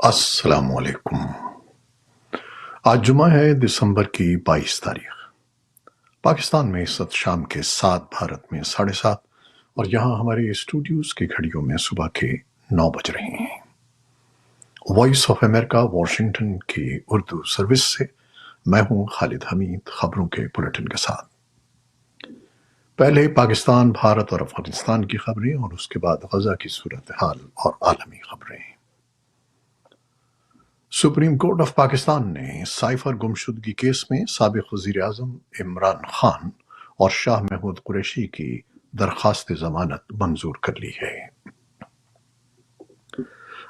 السلام علیکم۔ آج جمعہ ہے دسمبر کی 22 تاریخ۔ پاکستان میں اس وقت شام کے 7، بھارت میں 7:30 اور یہاں ہمارے اسٹوڈیوز کی گھڑیوں میں صبح کے 9 بج رہے ہیں۔ وائس آف امریکہ واشنگٹن کی اردو سروس سے میں ہوں خالد حمید، خبروں کے بلیٹن کے ساتھ۔ پہلے پاکستان، بھارت اور افغانستان کی خبریں اور اس کے بعد غزہ کی صورتحال اور عالمی خبریں۔ سپریم کورٹ آف پاکستان نے سائفر گمشدگی کیس میں سابق وزیر اعظم عمران خان اور شاہ محمود قریشی کی درخواست ضمانت منظور کر لی ہے۔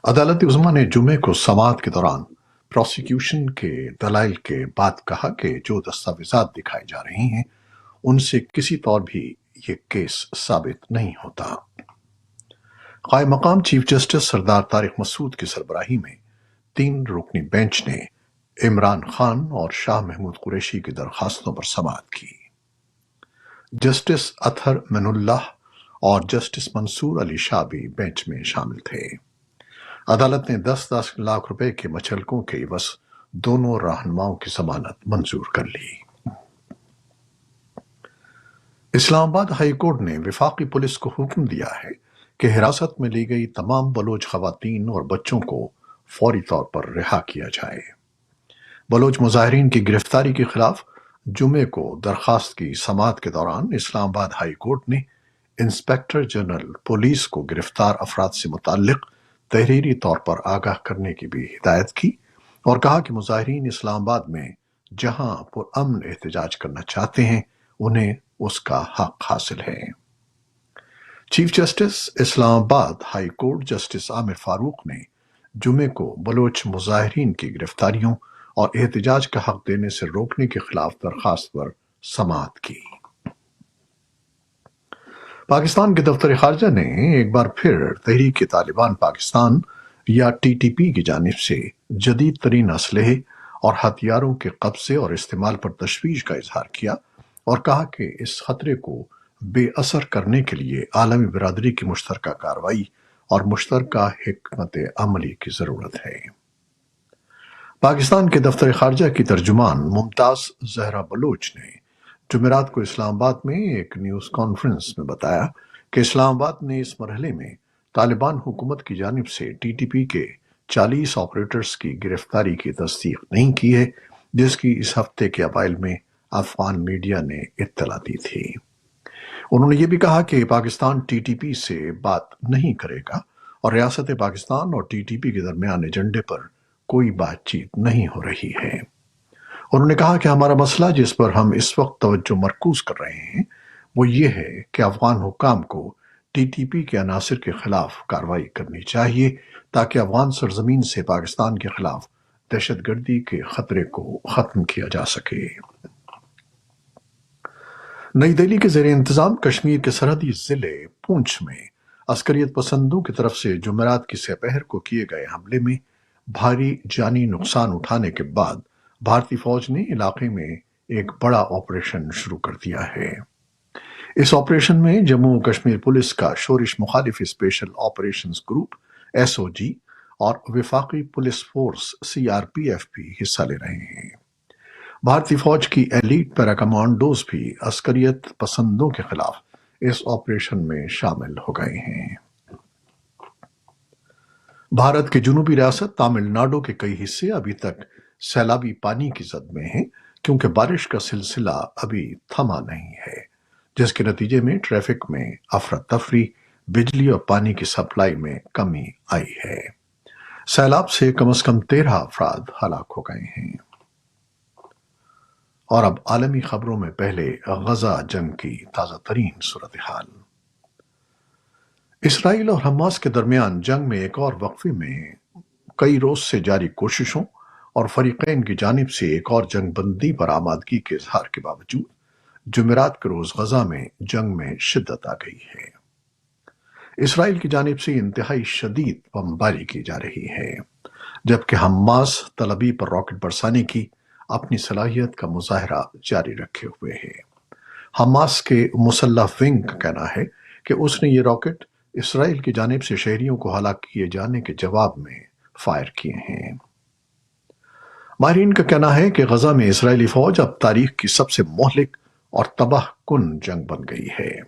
عدالت عظمیٰ نے جمعے کو سماعت کے دوران پروسیکیوشن کے دلائل کے بعد کہا کہ جو دستاویزات دکھائے جا رہے ہیں ان سے کسی طور بھی یہ کیس ثابت نہیں ہوتا۔ قائم مقام چیف جسٹس سردار طارق مسعود کی سربراہی میں 3 رکنی بینچ نے عمران خان اور شاہ محمود قریشی کی درخواستوں پر سماعت کی۔ جسٹس اطہر من اللہ اور جسٹس منصور علی شاہ بھی بینچ میں شامل تھے۔ عدالت نے 10 لاکھ روپے کے مچلکوں کے عوض دونوں رہنماؤں کی ضمانت منظور کر لی۔ اسلام آباد ہائی کورٹ نے وفاقی پولیس کو حکم دیا ہے کہ حراست میں لی گئی تمام بلوچ خواتین اور بچوں کو فوری طور پر رہا کیا جائے۔ بلوچ مظاہرین کی گرفتاری کے خلاف جمعے کو درخواست کی سماعت کے دوران اسلام آباد ہائی کورٹ نے انسپکٹر جنرل پولیس کو گرفتار افراد سے متعلق تحریری طور پر آگاہ کرنے کی بھی ہدایت کی اور کہا کہ مظاہرین اسلام آباد میں جہاں پرامن احتجاج کرنا چاہتے ہیں انہیں اس کا حق حاصل ہے۔ چیف جسٹس اسلام آباد ہائی کورٹ جسٹس عامر فاروق نے جمعے کو بلوچ مظاہرین کی گرفتاریوں اور احتجاج کا حق دینے سے روکنے کے خلاف درخواست پر سماعت کی۔ پاکستان کے دفتر خارجہ نے ایک بار پھر تحریک طالبان پاکستان یا TTP کی جانب سے جدید ترین اسلحے اور ہتھیاروں کے قبضے اور استعمال پر تشویش کا اظہار کیا اور کہا کہ اس خطرے کو بے اثر کرنے کے لیے عالمی برادری کی مشترکہ کارروائی اور مشترکہ حکمت عملی کی ضرورت ہے۔ پاکستان کے دفتر خارجہ کی ترجمان ممتاز زہرا بلوچ نے جمعرات کو اسلام آباد میں ایک نیوز کانفرنس میں بتایا کہ اسلام آباد نے اس مرحلے میں طالبان حکومت کی جانب سے TTP کے 40 آپریٹرز کی گرفتاری کی تصدیق نہیں کی ہے، جس کی اس ہفتے کے اوائل میں افغان میڈیا نے اطلاع دی تھی۔ انہوں نے یہ بھی کہا کہ پاکستان TTP سے بات نہیں کرے گا اور ریاست پاکستان اور TTP کے درمیان ایجنڈے پر کوئی بات چیت نہیں ہو رہی ہے۔ انہوں نے کہا کہ ہمارا مسئلہ جس پر ہم اس وقت توجہ مرکوز کر رہے ہیں وہ یہ ہے کہ افغان حکام کو TTP کے عناصر کے خلاف کارروائی کرنی چاہیے تاکہ افغان سرزمین سے پاکستان کے خلاف دہشت گردی کے خطرے کو ختم کیا جا سکے۔ نئی دہلی کے زیر انتظام کشمیر کے سرحدی ضلع پونچھ میں عسکریت پسندوں کی طرف سے جمعرات کی سپہر کو کیے گئے حملے میں بھاری جانی نقصان اٹھانے کے بعد بھارتی فوج نے علاقے میں ایک بڑا آپریشن شروع کر دیا ہے۔ اس آپریشن میں جموں و کشمیر پولیس کا شورش مخالف اسپیشل آپریشنز گروپ SOG اور وفاقی پولیس فورس CRPF بھی حصہ لے رہے ہیں۔ بھارتی فوج کی ایلیٹ پیرا کمانڈوز بھی عسکریت پسندوں کے خلاف اس آپریشن میں شامل ہو گئے ہیں۔ بھارت کے جنوبی ریاست تامل ناڈو کے کئی حصے ابھی تک سیلابی پانی کی زد میں ہیں کیونکہ بارش کا سلسلہ ابھی تھما نہیں ہے، جس کے نتیجے میں ٹریفک میں افراتفری، بجلی اور پانی کی سپلائی میں کمی آئی ہے۔ سیلاب سے کم از کم 13 افراد ہلاک ہو گئے ہیں۔ اور اب عالمی خبروں میں پہلے غزہ جنگ کی تازہ ترین صورتحال۔ اسرائیل اور حماس کے درمیان جنگ میں ایک اور وقفے میں کئی روز سے جاری کوششوں اور فریقین کی جانب سے ایک اور جنگ بندی پر آمادگی کے اظہار کے باوجود جمعرات کے روز غزہ میں جنگ میں شدت آ گئی ہے۔ اسرائیل کی جانب سے انتہائی شدید بمباری کی جا رہی ہے، جبکہ حماس تل ابیب پر راکٹ برسانے کی اپنی صلاحیت کا مظاہرہ جاری رکھے ہوئے ہے۔ حماس کے مسلح ونگ کا کہنا ہے کہ اس نے یہ راکٹ اسرائیل کی جانب سے شہریوں کو ہلاک کیے جانے کے جواب میں فائر کیے ہیں۔ ماہرین کا کہنا ہے کہ غزہ میں اسرائیلی فوج اب تاریخ کی سب سے مہلک اور تباہ کن جنگ بن گئی ہے۔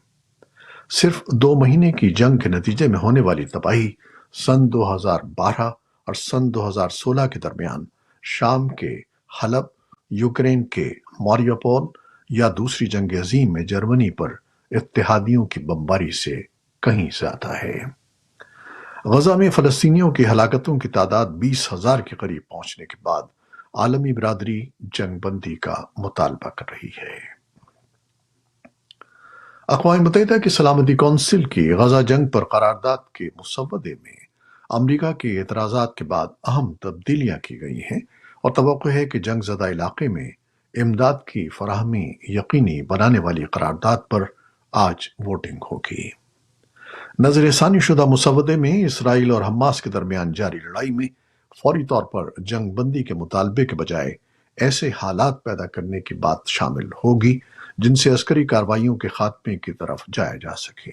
صرف 2 مہینے کی جنگ کے نتیجے میں ہونے والی تباہی سن 2012 اور سن 2016 کے درمیان شام کے حلب، یوکرین کے ماریوپول یا دوسری جنگ عظیم میں جرمنی پر اتحادیوں کی بمباری سے کہیں زیادہ ہے۔ غزہ میں فلسطینیوں کی ہلاکتوں کی تعداد 20,000 کے قریب پہنچنے کے بعد عالمی برادری جنگ بندی کا مطالبہ کر رہی ہے۔ اقوام متحدہ کی سلامتی کونسل کی غزہ جنگ پر قرارداد کے مسودے میں امریکہ کے اعتراضات کے بعد اہم تبدیلیاں کی گئی ہیں اور توقع ہے کہ جنگ زدہ علاقے میں امداد کی فراہمی یقینی بنانے والی قرارداد پر آج ووٹنگ ہوگی۔ نظر ثانی شدہ مسودے میں اسرائیل اور حماس کے درمیان جاری لڑائی میں فوری طور پر جنگ بندی کے مطالبے کے بجائے ایسے حالات پیدا کرنے کی بات شامل ہوگی جن سے عسکری کارروائیوں کے خاتمے کی طرف جایا جا سکے۔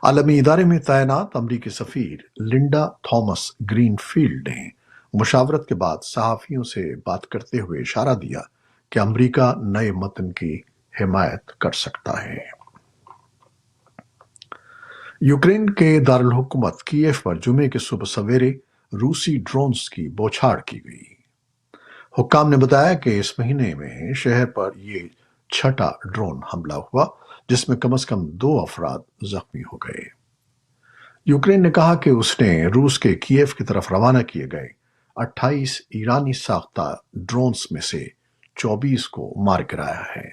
عالمی ادارے میں تعینات امریکی سفیر لنڈا تھامس گرین فیلڈ نے مشاورت کے بعد صحافیوں سے بات کرتے ہوئے اشارہ دیا کہ امریکہ نئے متن کی حمایت کر سکتا ہے۔ یوکرین کے دارالحکومت کیف پر جمعے کے صبح سویرے روسی ڈرونز کی بوچھاڑ کی گئی۔ حکام نے بتایا کہ اس مہینے میں شہر پر یہ 6واں ڈرون حملہ ہوا جس میں کم از کم 2 افراد زخمی ہو گئے۔ یوکرین نے کہا کہ اس نے روس کے کیف کی طرف روانہ کیے گئے 28 ایرانی ساختہ ڈرونز میں سے 24 کو مار گرایا ہے۔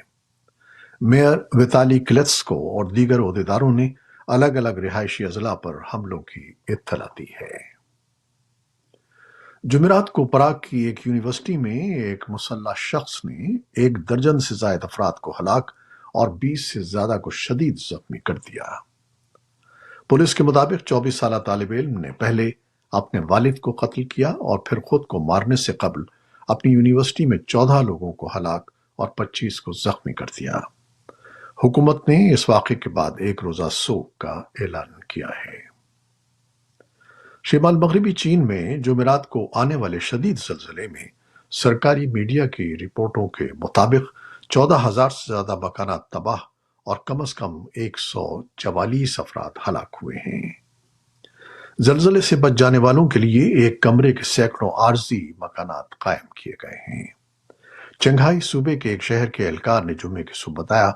میئر ویتالی کلتسکو اور دیگر عہدیداروں نے الگ الگ رہائشی اضلاع پر حملوں کی اطلاع دی ہے۔ جمعرات کو پراگ کی ایک یونیورسٹی میں ایک مسلح شخص نے 1 درجن سے زائد افراد کو ہلاک اور 20 سے زیادہ کو شدید زخمی کر دیا۔ پولیس کے مطابق 24 سالہ طالب علم نے پہلے اپنے والد کو قتل کیا اور پھر خود کو مارنے سے قبل اپنی یونیورسٹی میں 14 لوگوں کو ہلاک اور 25 کو زخمی کر دیا۔ حکومت نے اس واقعے کے بعد 1 روزہ سوگ کا اعلان کیا ہے۔ شمال مغربی چین میں جمعرات کو آنے والے شدید زلزلے میں سرکاری میڈیا کی رپورٹوں کے مطابق 14,000 سے زیادہ مکانات تباہ اور کم از کم 144 افراد ہلاک ہوئے ہیں۔ زلزلے سے بچ جانے والوں کے لیے ایک کمرے کے سینکڑوں عارضی مکانات قائم کیے گئے ہیں۔ چنگھائی صوبے کے ایک شہر کے اہلکار نے جمعے کی صبح بتایا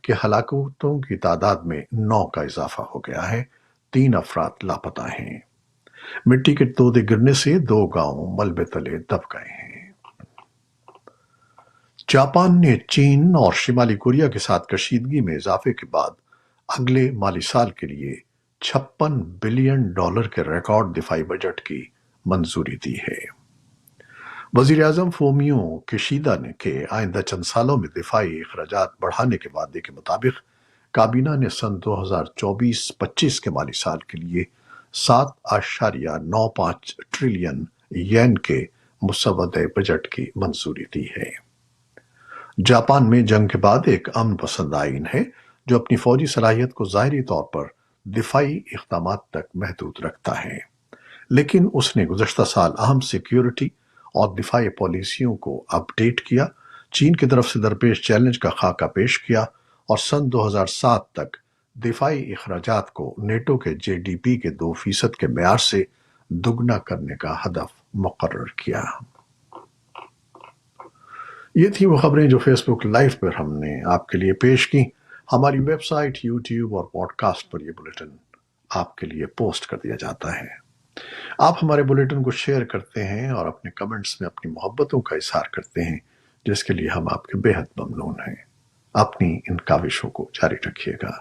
کہ ہلاکتوں کی تعداد میں 9 کا اضافہ ہو گیا ہے، 3 افراد لاپتہ ہیں۔ مٹی کے تودے گرنے سے 2 گاؤں ملبے تلے دب گئے ہیں۔ جاپان نے چین اور شمالی کوریا کے ساتھ کشیدگی میں اضافے کے بعد اگلے مالی سال کے لیے $56 بلین کے ریکارڈ دفاعی بجٹ کی منظوری دی ہے۔ وزیر اعظم فومیو کیشیدا نے کہ آئندہ چند سالوں میں دفاعی اخراجات بڑھانے کے وعدے کے مطابق کابینہ نے سن 2024-25 کے مالی سال کے لیے 7.95 ٹریلین ین کے مسودہ بجٹ کی منظوری دی ہے۔ جاپان میں جنگ کے بعد ایک امن پسند آئین ہے جو اپنی فوجی صلاحیت کو ظاہری طور پر دفاعی اقدامات تک محدود رکھتا ہے، لیکن اس نے گزشتہ سال اہم سیکیورٹی اور دفاعی پالیسیوں کو اپ ڈیٹ کیا، چین کی طرف سے درپیش چیلنج کا خاکہ پیش کیا اور سن 2007 تک دفاعی اخراجات کو نیٹو کے GDP کے 2% کے معیار سے دگنا کرنے کا ہدف مقرر کیا۔ یہ تھی وہ خبریں جو فیس بک لائیو پر ہم نے آپ کے لیے پیش کی۔ ہماری ویب سائٹ، یوٹیوب اور پوڈ کاسٹ پر یہ بلیٹن آپ کے لیے پوسٹ کر دیا جاتا ہے۔ آپ ہمارے بلیٹن کو شیئر کرتے ہیں اور اپنے کمنٹس میں اپنی محبتوں کا اظہار کرتے ہیں، جس کے لیے ہم آپ کے بے حد ممنون ہیں۔ اپنی ان کاوشوں کو جاری رکھیے گا۔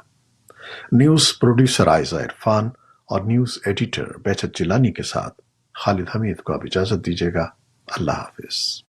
نیوز پروڈیوسر عائزہ عرفان اور نیوز ایڈیٹر بہجت جیلانی کے ساتھ خالد حمید کو اب اجازت دیجیے گا۔ اللہ حافظ۔